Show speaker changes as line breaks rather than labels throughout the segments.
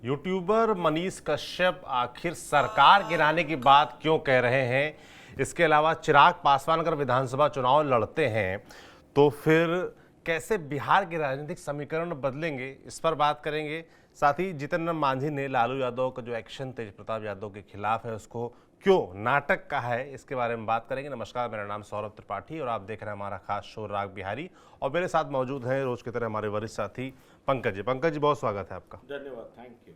YouTuber Manish Kashyap आखिर सरकार गिराने की बात क्यों कह रहे हैं? इसके अलावा चिराग पासवान अगर विधानसभा चुनाव लड़ते हैं तो फिर कैसे बिहार के राजनीतिक समीकरण बदलेंगे, इस पर बात करेंगे। साथ ही जितेंद्र मांझी ने लालू यादव का जो एक्शन तेज प्रताप यादव के खिलाफ है उसको क्यों नाटक कहा है, इसके बारे में बात करेंगे। नमस्कार, मेरा नाम सौरभ त्रिपाठी और आप देख रहे हैं हमारा खास शो राग बिहारी। और मेरे साथ मौजूद हैं रोज की तरह हमारे वरिष्ठ साथी पंकज जी। पंकज जी, बहुत स्वागत है आपका।
धन्यवाद, थैंक यू।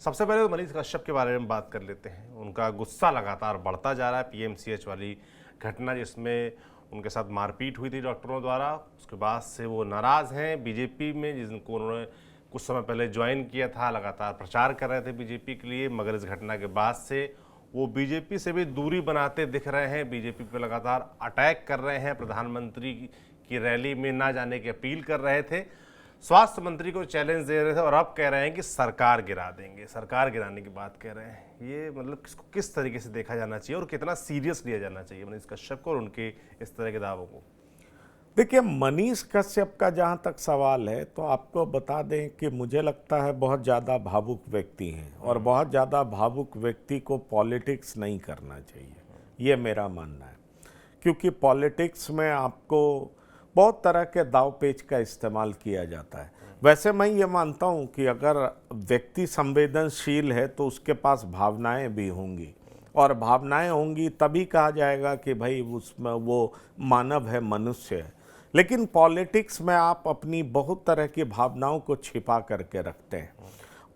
सबसे पहले तो मनीष कश्यप के बारे में बात कर लेते हैं। उनका गुस्सा लगातार बढ़ता जा रहा है। पीएमसीएच वाली घटना जिसमें उनके साथ मारपीट हुई थी डॉक्टरों द्वारा, उसके बाद से वो नाराज़ हैं बीजेपी में, जिनको उन्होंने कुछ समय पहले ज्वाइन किया था। लगातार प्रचार कर रहे थे बीजेपी के लिए, मगर इस घटना के बाद से वो बीजेपी से भी दूरी बनाते दिख रहे हैं। बीजेपी पर लगातार अटैक कर रहे हैं। प्रधानमंत्री की रैली में ना जाने की अपील कर रहे थे, स्वास्थ्य मंत्री को चैलेंज दे रहे थे और अब कह रहे हैं कि सरकार गिरा देंगे, सरकार गिराने की बात कह रहे हैं। ये मतलब किसको किस तरीके से देखा जाना चाहिए और कितना सीरियस लिया जाना चाहिए मनीष कश्यप को और उनके इस तरह के दावों को?
देखिए, मनीष कश्यप का जहाँ तक सवाल है तो आपको बता दें कि मुझे लगता है बहुत ज़्यादा भावुक व्यक्ति हैं और बहुत ज़्यादा भावुक व्यक्ति को पॉलिटिक्स नहीं करना चाहिए, ये मेरा मानना है। क्योंकि पॉलिटिक्स में आपको बहुत तरह के दाव पेच का इस्तेमाल किया जाता है। वैसे मैं ये मानता हूँ कि अगर व्यक्ति संवेदनशील है तो उसके पास भावनाएं भी होंगी और भावनाएं होंगी तभी कहा जाएगा कि भाई उसमें वो मानव है, मनुष्य है। लेकिन पॉलिटिक्स में आप अपनी बहुत तरह की भावनाओं को छिपा करके रखते हैं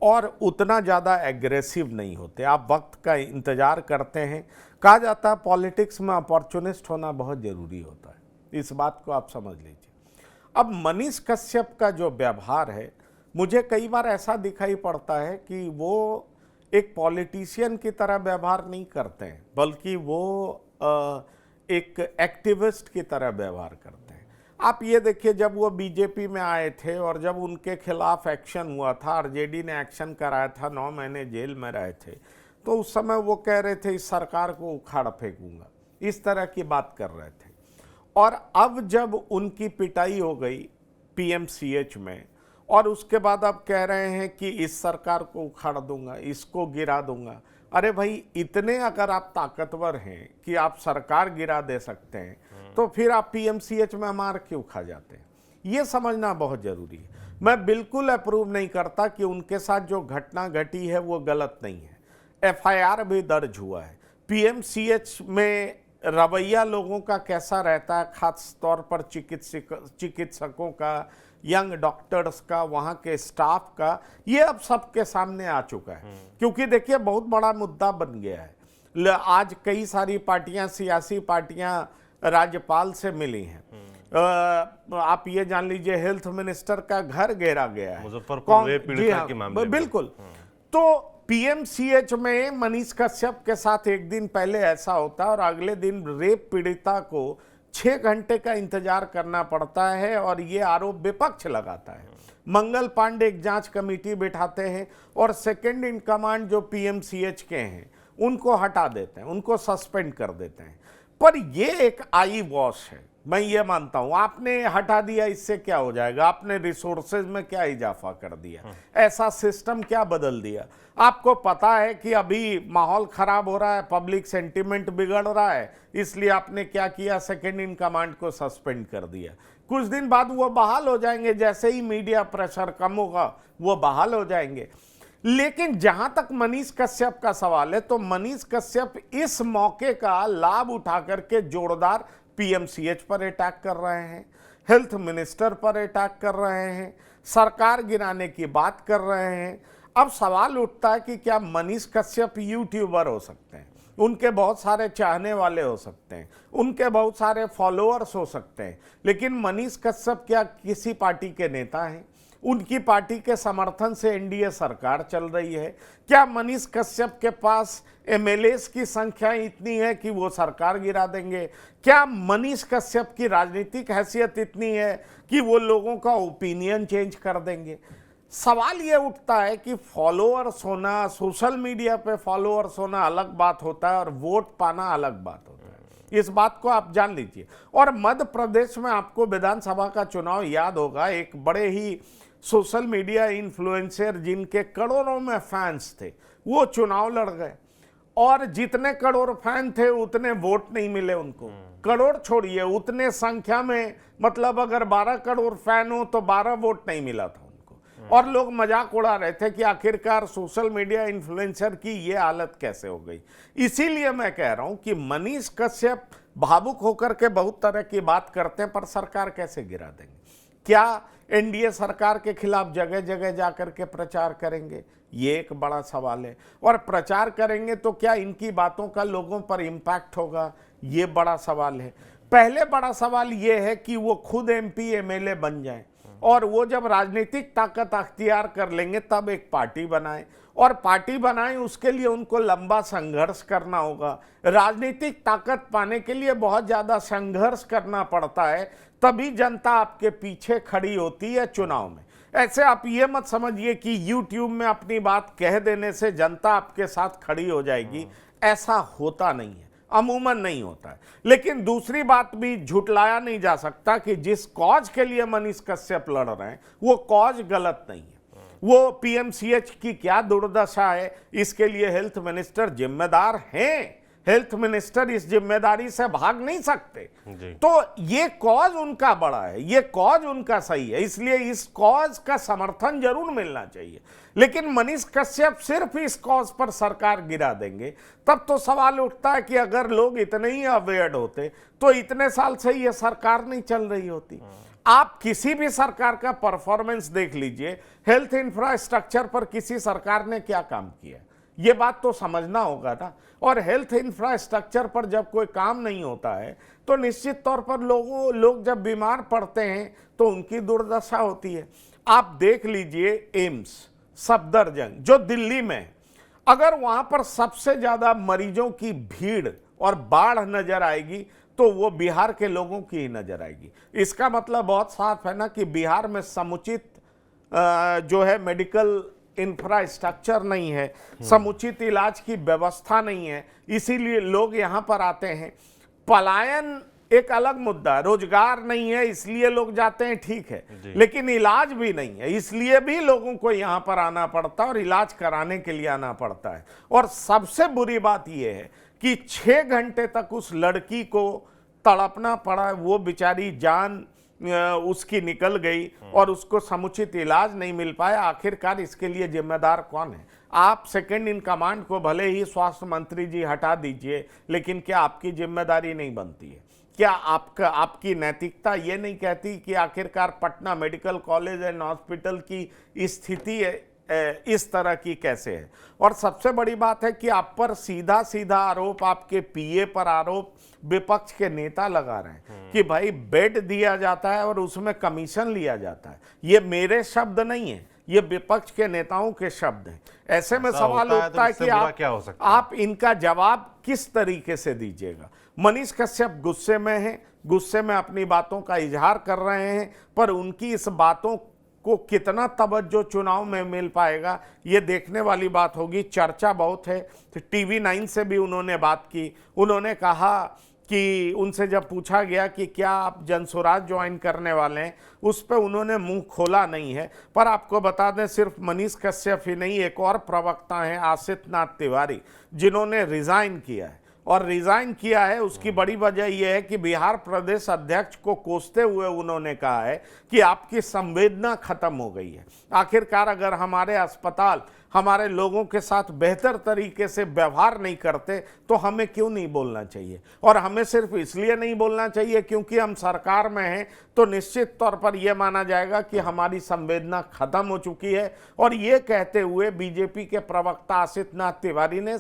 और उतना ज़्यादा एग्रेसिव नहीं होते, आप वक्त का इंतज़ार करते हैं। कहा जाता है पॉलिटिक्स में अपॉर्चुनिस्ट होना बहुत ज़रूरी होता है, इस बात को आप समझ लीजिए। अब मनीष कश्यप का जो व्यवहार है, मुझे कई बार ऐसा दिखाई पड़ता है कि वो एक पॉलिटिशियन की तरह व्यवहार नहीं करते हैं, बल्कि वो एक एक्टिविस्ट की तरह व्यवहार करते हैं। आप ये देखिए, जब वो बीजेपी में आए थे और जब उनके खिलाफ एक्शन हुआ था, आरजेडी ने एक्शन कराया था, 9 महीने जेल में रहे थे, तो उस समय वो कह रहे थे इस सरकार को उखाड़ फेंकूंगा, इस तरह की बात कर रहे थे। और अब जब उनकी पिटाई हो गई पीएमसीएच में और उसके बाद अब कह रहे हैं कि इस सरकार को उखाड़ दूंगा, इसको गिरा दूंगा। अरे भाई, इतने अगर आप ताकतवर हैं कि आप सरकार गिरा दे सकते हैं तो फिर आप पीएमसीएच में मार क्यों खा जाते हैं? ये समझना बहुत जरूरी है। मैं बिल्कुल अप्रूव नहीं करता कि उनके साथ जो घटना घटी है वो गलत नहीं है। एफआईआर भी दर्ज हुआ है। पीएमसीएच में रवैया लोगों का कैसा रहता है, खास तौर पर चिकित्सकों का, यंग डॉक्टर्स का, वहाँ के स्टाफ का, ये अब सबके सामने आ चुका है। क्योंकि देखिए, बहुत बड़ा मुद्दा बन गया है। आज कई सारी पार्टियां, सियासी पार्टियां राज्यपाल से मिली हैं। आप ये जान लीजिए, हेल्थ मिनिस्टर का घर घेरा गया है
मुजफ्फरपुर पीड़िता के मामले में।
बिल्कुल। तो पीएमसीएच में मनीष कश्यप के साथ एक दिन पहले ऐसा होता है और अगले दिन रेप पीड़िता को 6 घंटे का इंतजार करना पड़ता है और ये आरोप विपक्ष लगाता है। मंगल पांडे एक जांच कमेटी बिठाते हैं और सेकंड इन कमांड जो पीएमसीएच के हैं उनको हटा देते हैं, उनको सस्पेंड कर देते हैं। पर ये एक आई वॉश है, मैं ये मानता हूं। आपने हटा दिया, इससे क्या हो जाएगा? आपने रिसोर्सेज में क्या इजाफा कर दिया? ऐसा सिस्टम क्या बदल दिया? आपको पता है कि अभी माहौल खराब हो रहा है, पब्लिक सेंटिमेंट बिगड़ रहा है, इसलिए आपने क्या किया? सेकंड इन कमांड को सस्पेंड कर दिया। कुछ दिन बाद वो बहाल हो जाएंगे, जैसे ही मीडिया प्रेशर कम होगा वो बहाल हो जाएंगे। लेकिन जहां तक मनीष कश्यप का सवाल है, तो मनीष कश्यप इस मौके का लाभ उठा करके जोरदार पीएमसीएच पर अटैक कर रहे हैं, हेल्थ मिनिस्टर पर अटैक कर रहे हैं, सरकार गिराने की बात कर रहे हैं। अब सवाल उठता है कि क्या मनीष कश्यप यूट्यूबर हो सकते हैं? उनके बहुत सारे चाहने वाले हो सकते हैं, उनके बहुत सारे फॉलोअर्स हो सकते हैं, लेकिन मनीष कश्यप क्या किसी पार्टी के नेता हैं? उनकी पार्टी के समर्थन से एनडीए सरकार चल रही है। क्या मनीष कश्यप के पास एमएलएस की संख्या इतनी है कि वो सरकार गिरा देंगे? क्या मनीष कश्यप की राजनीतिक हैसियत इतनी है कि वो लोगों का ओपिनियन चेंज कर देंगे? सवाल ये उठता है कि फॉलोअर्स होना, सोशल मीडिया पे फॉलोअर्स होना अलग बात होता है और वोट पाना अलग बात होता है। इस बात को आप जान लीजिए। और मध्य प्रदेश में आपको विधानसभा का चुनाव याद होगा, एक बड़े ही सोशल मीडिया इन्फ्लुएंसर जिनके करोड़ों में फैंस थे वो चुनाव लड़ गए, और जितने करोड़ फैन थे उतने वोट नहीं मिले उनको। करोड़ छोड़िए, उतने संख्या में, मतलब अगर 12 करोड़ फैन हो तो 12 वोट नहीं मिला था उनको। और लोग मजाक उड़ा रहे थे कि आखिरकार सोशल मीडिया इन्फ्लुएंसर की ये हालत कैसे हो गई। इसीलिए मैं कह रहा हूं कि मनीष कश्यप भावुक होकर के बहुत तरह की बात करते हैं, पर सरकार कैसे गिरा देंगे? क्या एनडीए सरकार के खिलाफ जगह जगह जाकर के प्रचार करेंगे? ये एक बड़ा सवाल है। और प्रचार करेंगे तो क्या इनकी बातों का लोगों पर इम्पैक्ट होगा? ये बड़ा सवाल है। पहले बड़ा सवाल ये है कि वो खुद एमपी एमएलए बन जाएं, और वो जब राजनीतिक ताकत अख्तियार कर लेंगे तब एक पार्टी बनाएं, और पार्टी बनाएं उसके लिए उनको लंबा संघर्ष करना होगा। राजनीतिक ताकत पाने के लिए बहुत ज़्यादा संघर्ष करना पड़ता है, तभी जनता आपके पीछे खड़ी होती है चुनाव में। ऐसे आप ये मत समझिए कि YouTube में अपनी बात कह देने से जनता आपके साथ खड़ी हो जाएगी, ऐसा होता नहीं है, अमूमन नहीं होता है। लेकिन दूसरी बात भी झुटलाया नहीं जा सकता कि जिस कॉज के लिए मनीष कश्यप लड़ रहे हैं वो कॉज गलत नहीं है। वो पीएमसीएच की क्या दुर्दशा है, इसके लिए हेल्थ मिनिस्टर जिम्मेदार हैं। हेल्थ मिनिस्टर इस जिम्मेदारी से भाग नहीं सकते। तो ये कॉज उनका बड़ा है, ये कॉज उनका सही है, इसलिए इस कॉज का समर्थन जरूर मिलना चाहिए। लेकिन मनीष कश्यप सिर्फ इस कॉज पर सरकार गिरा देंगे, तब तो सवाल उठता है कि अगर लोग इतने ही अवेयर्ड होते तो इतने साल से ये सरकार नहीं चल रही होती। आप किसी भी सरकार का परफॉर्मेंस देख लीजिए, हेल्थ इंफ्रास्ट्रक्चर पर किसी सरकार ने क्या काम किया, ये बात तो समझना होगा ना। और हेल्थ इंफ्रास्ट्रक्चर पर जब कोई काम नहीं होता है तो निश्चित तौर पर लोग जब बीमार पड़ते हैं तो उनकी दुर्दशा होती है। आप देख लीजिए एम्स सफदरजंग जो दिल्ली में, अगर वहां पर सबसे ज्यादा मरीजों की भीड़ और बाढ़ नजर आएगी तो वो बिहार के लोगों की ही नजर आएगी। इसका मतलब बहुत साफ है ना कि बिहार में समुचित जो है मेडिकल इंफ्रास्ट्रक्चर नहीं है, समुचित इलाज की व्यवस्था नहीं है, इसीलिए लोग यहां पर आते हैं। पलायन एक अलग मुद्दा, रोजगार नहीं है इसलिए लोग जाते हैं, ठीक है, लेकिन इलाज भी नहीं है इसलिए भी लोगों को यहां पर आना पड़ता है और इलाज कराने के लिए आना पड़ता है। और सबसे बुरी बात यह है कि 6 घंटे तक उस लड़की को तड़पना पड़ा, वो बेचारी जान उसकी निकल गई और उसको समुचित इलाज नहीं मिल पाया। आखिरकार इसके लिए जिम्मेदार कौन है? आप सेकंड इन कमांड को भले ही स्वास्थ्य मंत्री जी हटा दीजिए, लेकिन क्या आपकी जिम्मेदारी नहीं बनती है? क्या आपकी नैतिकता ये नहीं कहती कि आखिरकार Patna medical college and hospital की स्थिति इस तरह की कैसे है? और सबसे बड़ी बात है कि आप पर सीधा सीधा आरोप, आपके पीए पर आरोप विपक्ष के नेता लगा रहे हैं कि भाई बेड दिया जाता है और उसमें कमीशन लिया जाता है। ये मेरे शब्द नहीं है, ये विपक्ष के नेताओं के शब्द हैं। ऐसे में सवाल उठता है कि आप इनका जवाब किस तरीके से दीजिएगा? मनीष कश्यप गुस्से में हैं, गुस्से में अपनी बातों का इजहार कर रहे हैं, पर उनकी इस बातों को कितना तवज्जो चुनाव में मिल पाएगा ये देखने वाली बात होगी। चर्चा बहुत है, तो TV9 से भी उन्होंने बात की। उन्होंने कहा कि उनसे जब पूछा गया कि क्या आप जनसुराज ज्वाइन करने वाले हैं, उस पर उन्होंने मुंह खोला नहीं है। पर आपको बता दें, सिर्फ मनीष कश्यप ही नहीं, एक और प्रवक्ता हैं आसित नाथ तिवारी, जिन्होंने रिजाइन किया है। और रिजाइन किया है उसकी बड़ी वजह यह है कि बिहार प्रदेश अध्यक्ष को कोसते हुए उन्होंने कहा है कि आपकी संवेदना खत्म हो गई है। आखिरकार अगर हमारे अस्पताल हमारे लोगों के साथ बेहतर तरीके से व्यवहार नहीं करते तो हमें क्यों नहीं बोलना चाहिए? और हमें सिर्फ इसलिए नहीं बोलना चाहिए क्योंकि हम सरकार में हैं, तो निश्चित तौर पर यह माना जाएगा कि हमारी संवेदना खत्म हो चुकी है। और ये कहते हुए बीजेपी के प्रवक्ता आसित नाथ तिवारी ने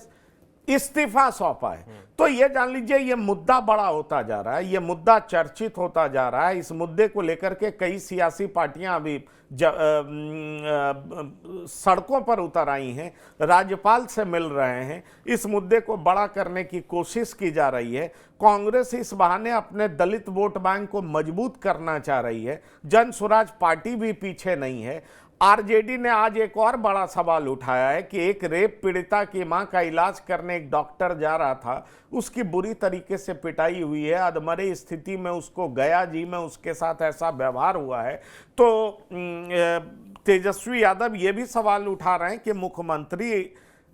इस्तीफा सौंपा है। तो ये जान लीजिए ये मुद्दा बड़ा होता जा रहा है, ये मुद्दा चर्चित होता जा रहा है। इस मुद्दे को लेकर के कई सियासी पार्टियां अभी सड़कों पर उतर आई हैं, राज्यपाल से मिल रहे हैं, इस मुद्दे को बड़ा करने की कोशिश की जा रही है। कांग्रेस इस बहाने अपने दलित वोट बैंक को मजबूत करना चाह रही है। जन स्वराज पार्टी भी पीछे नहीं है। आरजेडी ने आज एक और बड़ा सवाल उठाया है कि एक रेप पीड़िता की मां का इलाज करने एक डॉक्टर जा रहा था, उसकी बुरी तरीके से पिटाई हुई है, अधमरे स्थिति में उसको गया जी में उसके साथ ऐसा व्यवहार हुआ है। तो तेजस्वी यादव ये भी सवाल उठा रहे हैं कि मुख्यमंत्री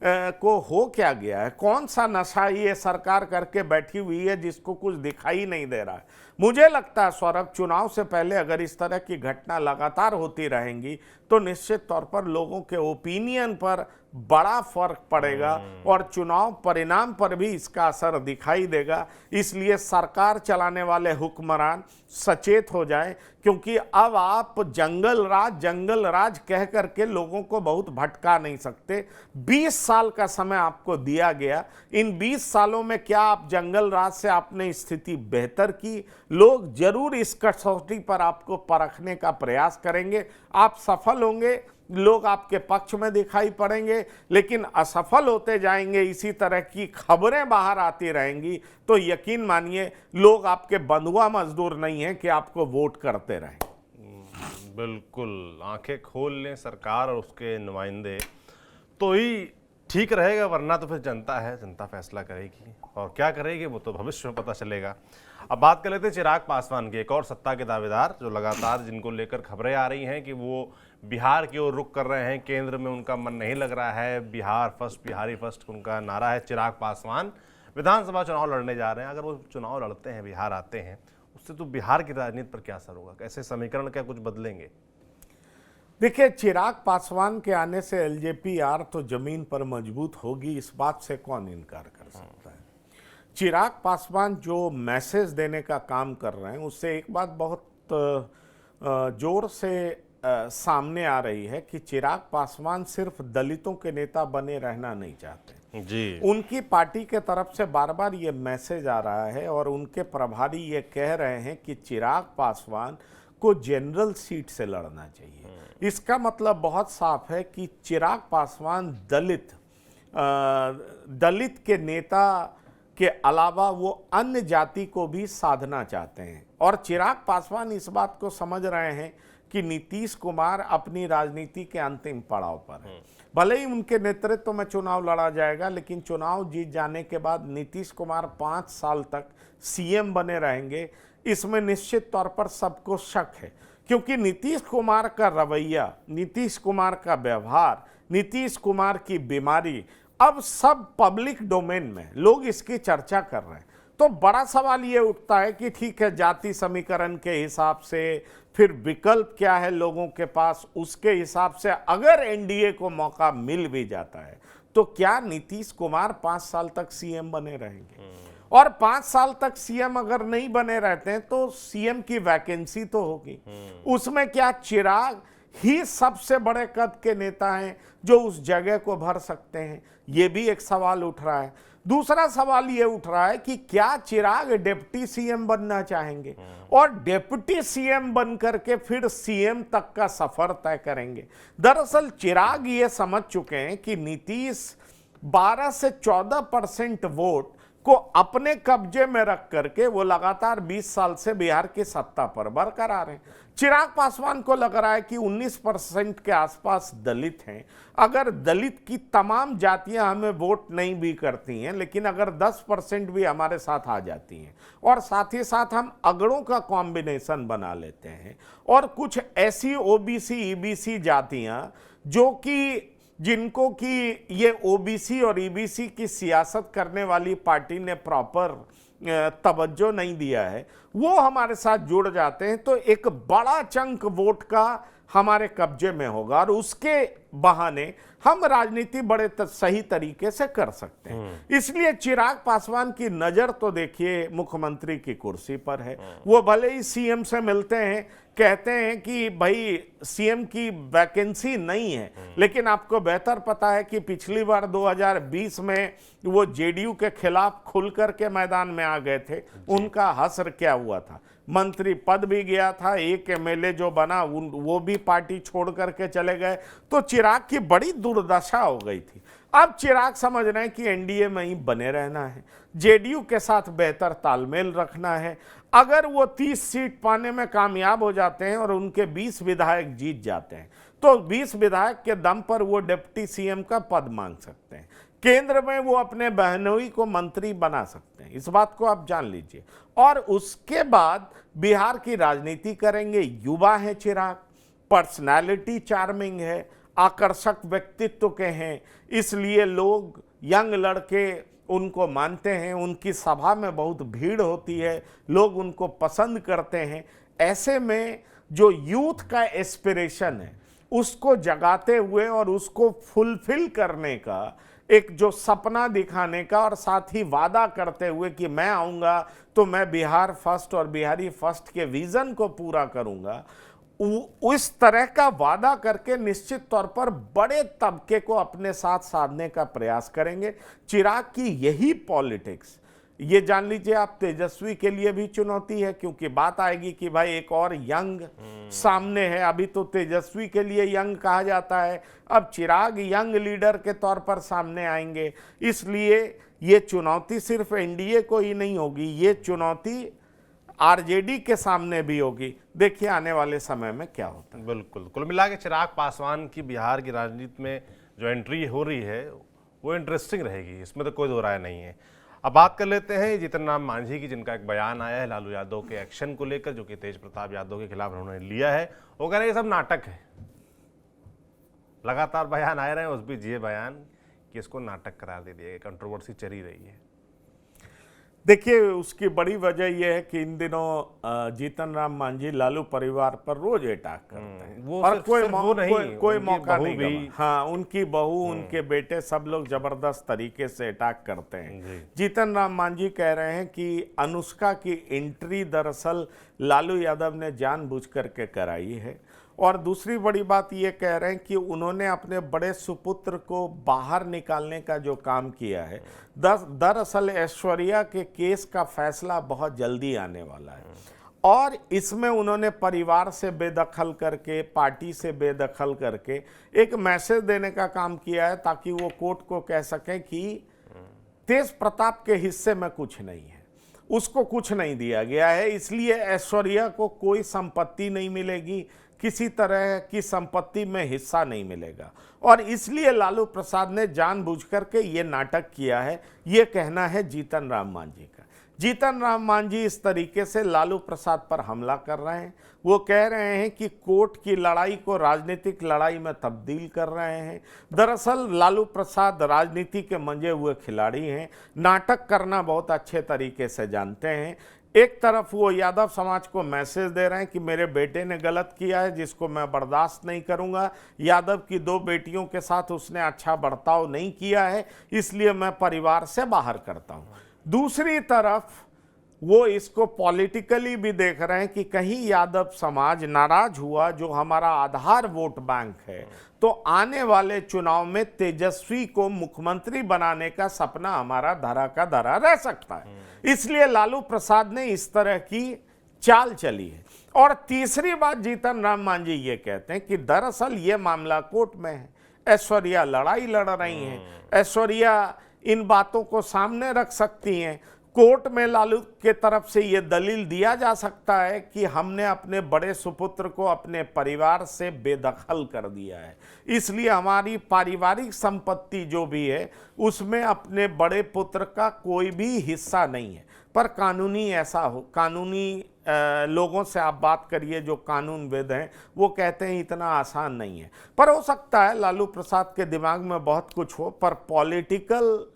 को हो क्या गया है, कौन सा नशा ये सरकार करके बैठी हुई है जिसको कुछ दिखाई नहीं दे रहा है। मुझे लगता है सौरभ, चुनाव से पहले अगर इस तरह की घटना लगातार होती रहेंगी तो निश्चित तौर पर लोगों के ओपिनियन पर बड़ा फर्क पड़ेगा और चुनाव परिणाम पर भी इसका असर दिखाई देगा। इसलिए सरकार चलाने वाले हुक्मरान सचेत हो जाएं, क्योंकि अब आप जंगल राज कह करके लोगों को बहुत भटका नहीं सकते। 20 साल का समय आपको दिया गया, इन 20 सालों में क्या आप जंगल राज से आपने स्थिति बेहतर की? लोग जरूर इस कसौटी पर आपको परखने का प्रयास करेंगे। आप सफल होंगे, लोग आपके पक्ष में दिखाई पड़ेंगे, लेकिन असफल होते जाएंगे, इसी तरह की खबरें बाहर आती रहेंगी तो यकीन मानिए लोग आपके बंधुआ मजदूर नहीं हैं कि आपको वोट करते रहें।
बिल्कुल, आंखें खोल लें सरकार और उसके नुमाइंदे तो ही ठीक रहेगा, वरना तो फिर जनता है, जनता फैसला करेगी और क्या करेगी वो तो भविष्य में पता चलेगा। अब बात कर लेते हैं चिराग पासवान की, एक और सत्ता के दावेदार जो लगातार जिनको लेकर खबरें आ रही हैं कि वो बिहार की ओर रुख कर रहे हैं, केंद्र में उनका मन नहीं लग रहा है, बिहार फर्स्ट, बिहारी फर्स्ट उनका नारा है। चिराग पासवान विधानसभा चुनाव लड़ने जा रहे हैं। अगर वो चुनाव लड़ते हैं, बिहार आते हैं, उससे तो बिहार की राजनीति पर क्या असर होगा? कैसे समीकरण क्या कुछ बदलेंगे?
देखिए, चिराग पासवान के आने से एलजेपी-आर तो जमीन पर मजबूत होगी, इस बात से कौन इनकार कर सकता है। चिराग पासवान जो मैसेज देने का काम कर रहे हैं उससे एक बात बहुत जोर से सामने आ रही है कि चिराग पासवान सिर्फ दलितों के नेता बने रहना नहीं चाहते
जी।
उनकी पार्टी के तरफ से बार बार ये मैसेज आ रहा है और उनके प्रभारी ये कह रहे हैं कि चिराग पासवान को जनरल सीट से लड़ना चाहिए। इसका मतलब बहुत साफ है कि चिराग पासवान दलित के नेता के अलावा वो अन्य जाति को भी साधना चाहते हैं और चिराग पासवान इस बात को समझ रहे हैं कि नीतीश कुमार अपनी राजनीति के अंतिम पड़ाव पर है। भले ही उनके नेतृत्व में चुनाव लड़ा जाएगा, लेकिन चुनाव जीत जाने के बाद नीतीश कुमार 5 साल तक सीएम बने रहेंगे, इसमें निश्चित तौर पर सबको शक है। क्योंकि नीतीश कुमार का रवैया, नीतीश कुमार का व्यवहार, नीतीश कुमार की बीमारी अब सब पब्लिक डोमेन में, लोग इसकी चर्चा कर रहे हैं। तो बड़ा सवाल ये उठता है कि ठीक है, जाति समीकरण के हिसाब से फिर विकल्प क्या है लोगों के पास, उसके हिसाब से अगर एनडीए को मौका मिल भी जाता है तो क्या नीतीश कुमार 5 साल तक सीएम बने रहेंगे? और 5 साल तक सीएम अगर नहीं बने रहते हैं तो सीएम की वैकेंसी तो होगी, उसमें क्या चिराग ही सबसे बड़े कद के नेता हैं जो उस जगह को भर सकते हैं? ये भी एक सवाल उठ रहा है। दूसरा सवाल ये उठ रहा है कि क्या चिराग डिप्टी सीएम बनना चाहेंगे और डिप्टी सीएम बनकर के फिर सीएम तक का सफर तय करेंगे? दरअसल चिराग ये समझ चुके हैं कि नीतीश 12 से 14% वोट को अपने कब्जे में रख करके वो लगातार 20 साल से बिहार की सत्ता पर बरकरार हैं। चिराग पासवान को लग रहा है कि 19% के आसपास दलित हैं। अगर दलित की तमाम जातियां हमें वोट नहीं भी करती हैं, लेकिन अगर 10% भी हमारे साथ आ जाती हैं और साथ ही साथ हम अगड़ों का कॉम्बिनेशन बना लेते हैं और कुछ ऐसी ओबीसी ईबीसी जातियां जो कि जिनको कि ये ओबीसी और ईबीसी की सियासत करने वाली पार्टी ने प्रॉपर तवज्जो नहीं दिया है, वो हमारे साथ जुड़ जाते हैं तो एक बड़ा चंक वोट का हमारे कब्जे में होगा और उसके बहाने हम राजनीति बड़े सही तरीके से कर सकते हैं। इसलिए चिराग पासवान की नजर तो देखिए मुख्यमंत्री की कुर्सी पर है। वो भले ही सीएम से मिलते हैं, कहते हैं कि भाई सीएम की वैकेंसी नहीं है, लेकिन आपको बेहतर पता है कि पिछली बार 2020 में वो जेडीयू के खिलाफ खुल करके मैदान में आ गए थे, उनका हश्र क्या हुआ था, मंत्री पद भी गया था, एक एमएलए जो बना वो भी पार्टी छोड़ करके चले गए, तो चिराग की बड़ी दुर्दशा हो गई थी। अब चिराग समझ रहे हैं कि एनडीए में ही बने रहना है, जेडीयू के साथ बेहतर तालमेल रखना है। अगर वो 30 सीट पाने में कामयाब हो जाते हैं और उनके 20 विधायक जीत जाते हैं तो तो 20 विधायक के दम पर वो डिप्टी सीएम का पद मांग सकते हैं। केंद्र में वो अपने बहनोई को मंत्री बना सकते हैं, इस बात को आप जान लीजिए। और उसके बाद बिहार की राजनीति करेंगे। युवा है चिराग, पर्सनालिटी चार्मिंग है, आकर्षक व्यक्तित्व के हैं, इसलिए लोग यंग लड़के उनको मानते हैं, उनकी सभा में बहुत भीड़ होती है, लोग उनको पसंद करते हैं। ऐसे में जो यूथ का एस्पिरेशन है उसको जगाते हुए और उसको फुलफिल करने का एक जो सपना दिखाने का और साथ ही वादा करते हुए कि मैं आऊँगा तो मैं बिहार फर्स्ट और बिहारी फर्स्ट के विज़न को पूरा करूँगा, उस तरह का वादा करके निश्चित तौर पर बड़े तबके को अपने साथ साधने का प्रयास करेंगे। चिराग की यही पॉलिटिक्स, ये जान लीजिए आप, तेजस्वी के लिए भी चुनौती है, क्योंकि बात आएगी कि भाई एक और यंग सामने है। अभी तो तेजस्वी के लिए यंग कहा जाता है, अब चिराग यंग लीडर के तौर पर सामने आएंगे। इसलिए ये चुनौती सिर्फ एनडीए को ही नहीं होगी, ये चुनौती आरजेडी के सामने भी होगी। देखिए आने वाले समय में क्या होता है।
बिल्कुल, कुल मिला के चिराग पासवान की बिहार की राजनीति में जो एंट्री हो रही है वो इंटरेस्टिंग रहेगी, इसमें तो कोई दो राय नहीं है। अब बात कर लेते हैं जीतन राम मांझी की, जिनका एक बयान आया है लालू यादव के एक्शन को लेकर, जो कि तेज प्रताप यादव के खिलाफ उन्होंने लिया है। वो कह रहे हैं ये सब नाटक है। लगातार बयान आ रहे हैं, उस बीच ये बयान कि इसको नाटक करार दे दिया गया, कंट्रोवर्सी चली रही है।
देखिए उसकी बड़ी वजह यह है कि इन दिनों जीतन राम मांझी लालू परिवार पर रोज अटैक करते हैं,
वो
और
सिर्फ
कोई
वो नहीं,
कोई
उनकी
मौका
बहू
नहीं
भी।
गवा। हाँ, उनकी बहू, उनके बेटे, सब लोग जबरदस्त तरीके से अटैक करते हैं।
जी।
जीतन राम मांझी कह रहे हैं कि अनुष्का की एंट्री दरअसल लालू यादव ने जानबूझ करके कराई है। और दूसरी बड़ी बात ये कह रहे हैं कि उन्होंने अपने बड़े सुपुत्र को बाहर निकालने का जो काम किया है, दरअसल ऐश्वर्या के केस का फैसला बहुत जल्दी आने वाला है, और इसमें उन्होंने परिवार से बेदखल करके, पार्टी से बेदखल करके एक मैसेज देने का काम किया है, ताकि वो कोर्ट को कह सकें कि तेज प्रताप के हिस्से में कुछ नहीं है, उसको कुछ नहीं दिया गया है, इसलिए ऐश्वर्या को कोई संपत्ति नहीं मिलेगी, किसी तरह की संपत्ति में हिस्सा नहीं मिलेगा। और इसलिए लालू प्रसाद ने जानबूझकर के ये नाटक किया है, ये कहना है जीतन राम मांझी का। जीतन राम मांझी इस तरीके से लालू प्रसाद पर हमला कर रहे हैं। वो कह रहे हैं कि कोर्ट की लड़ाई को राजनीतिक लड़ाई में तब्दील कर रहे हैं। दरअसल लालू प्रसाद राजनीति के मंजे हुए खिलाड़ी हैं, नाटक करना बहुत अच्छे तरीके से जानते हैं। एक तरफ वो यादव समाज को मैसेज दे रहे हैं कि मेरे बेटे ने गलत किया है, जिसको मैं बर्दाश्त नहीं करूंगा, यादव की 2 बेटियों के साथ उसने अच्छा बर्ताव नहीं किया है, इसलिए मैं परिवार से बाहर करता हूं। दूसरी तरफ वो इसको पॉलिटिकली भी देख रहे हैं कि कहीं यादव समाज नाराज हुआ, जो हमारा आधार वोट बैंक है, तो आने वाले चुनाव में तेजस्वी को मुख्यमंत्री बनाने का सपना हमारा धरा का धरा रह सकता है। इसलिए लालू प्रसाद ने इस तरह की चाल चली है। और तीसरी बात जीतन राम मांझी ये कहते हैं कि दरअसल ये मामला कोर्ट में है, ऐश्वर्या लड़ाई लड़ रही हैं, ऐश्वर्या इन बातों को सामने रख सकती हैं, कोर्ट में लालू के तरफ से ये दलील दिया जा सकता है कि हमने अपने बड़े सुपुत्र को अपने परिवार से बेदखल कर दिया है, इसलिए हमारी पारिवारिक संपत्ति जो भी है उसमें अपने बड़े पुत्र का कोई भी हिस्सा नहीं है। पर कानूनी ऐसा हो, कानूनी लोगों से आप बात करिए जो कानूनविद हैं, वो कहते हैं इतना आसान नहीं है। पर हो सकता है लालू प्रसाद के दिमाग में बहुत कुछ हो, पर पॉलिटिकल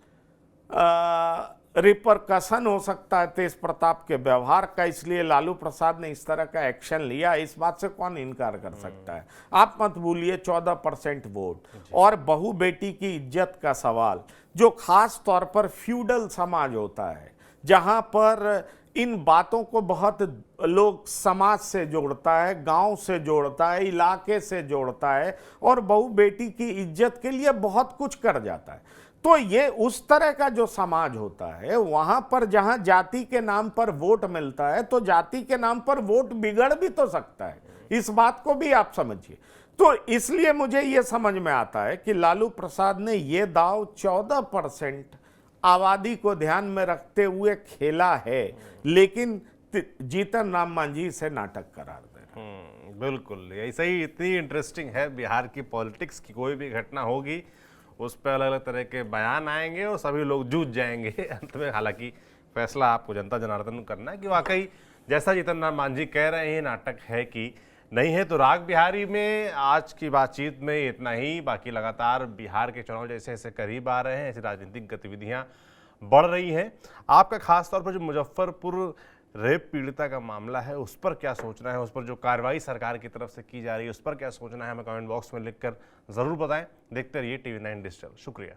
रिपरकशन हो सकता है तेज प्रताप के व्यवहार का, इसलिए लालू प्रसाद ने इस तरह का एक्शन लिया। इस बात से कौन इनकार कर सकता है। आप मत भूलिए 14% वोट और बहू बेटी की इज्जत का सवाल, जो खास तौर पर फ्यूडल समाज होता है, जहां पर इन बातों को बहुत लोग समाज से जोड़ता है, गांव से जोड़ता है, इलाके से जोड़ता है, और बहू बेटी की इज्जत के लिए बहुत कुछ कर जाता है। तो ये उस तरह का जो समाज होता है, वहां पर जहां जाति के नाम पर वोट मिलता है, तो जाति के नाम पर वोट बिगड़ भी तो सकता है, इस बात को भी आप समझिए। तो इसलिए मुझे ये समझ में आता है कि लालू प्रसाद ने ये दाव 14% आबादी को ध्यान में रखते हुए खेला है, लेकिन जीतन राम मांझी इसे नाटक करार दे रहे हैं।
बिल्कुल, ऐसे ही इतनी इंटरेस्टिंग है बिहार की पॉलिटिक्स की, कोई भी घटना होगी उस पर अलग अलग तरह के बयान आएंगे और सभी लोग जूझ जाएंगे अंत में। हालांकि फैसला आपको जनता जनार्दन को करना है कि वाकई जैसा जीतन राम मांझी कह रहे हैं नाटक है कि नहीं है। तो राग बिहारी में आज की बातचीत में इतना ही। बाकी लगातार बिहार के चुनाव जैसे जैसे करीब आ रहे हैं ऐसी राजनीतिक गतिविधियां बढ़ रही हैं। आपका खास तौर पर जो मुजफ्फरपुर रेप पीड़िता का मामला है उस पर क्या सोचना है, उस पर जो कार्रवाई सरकार की तरफ से की जा रही है उस पर क्या सोचना है, हमें कमेंट बॉक्स में लिखकर ज़रूर बताएं। देखते रहिए TV9 डिजिटल। शुक्रिया।